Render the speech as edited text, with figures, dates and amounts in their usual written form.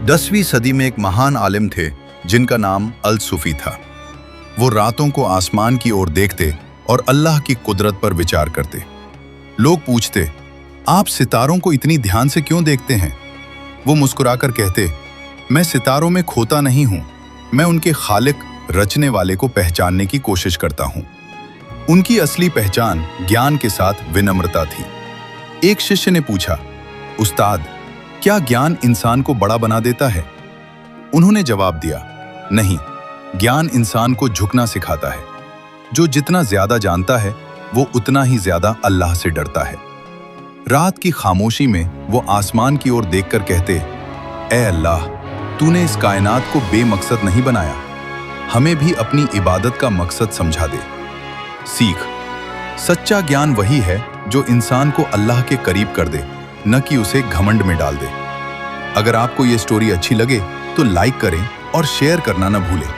10वीं सदी में एक महान आलिम थे जिनका नाम अल-सूफी था। वो रातों को आसमान की ओर देखते और अल्लाह की कुदरत पर विचार करते। लोग पूछते, आप सितारों को इतनी ध्यान से क्यों देखते हैं? वो मुस्कुराकर कहते, मैं सितारों में खोता नहीं हूं, मैं उनके खालिक रचने वाले को पहचानने की कोशिश करता हूं। उनकी असली पहचान ज्ञान के साथ विनम्रता थी। एक शिष्य ने पूछा, उस्ताद, क्या ज्ञान इंसान को बड़ा बना देता है? उन्होंने जवाब दिया, नहीं, ज्ञान इंसान को झुकना सिखाता है। जो जितना ज्यादा जानता है वो उतना ही ज्यादा अल्लाह से डरता है। रात की खामोशी में वो आसमान की ओर देखकर कहते, ऐ अल्लाह, तूने इस कायनात को बेमकसद नहीं बनाया, हमें भी अपनी इबादत का मकसद समझा दे। सीख, सच्चा ज्ञान वही है जो इंसान को अल्लाह के करीब कर दे, न कि उसे घमंड में डाल दे। अगर आपको ये स्टोरी अच्छी लगे तो लाइक करें और शेयर करना न भूलें।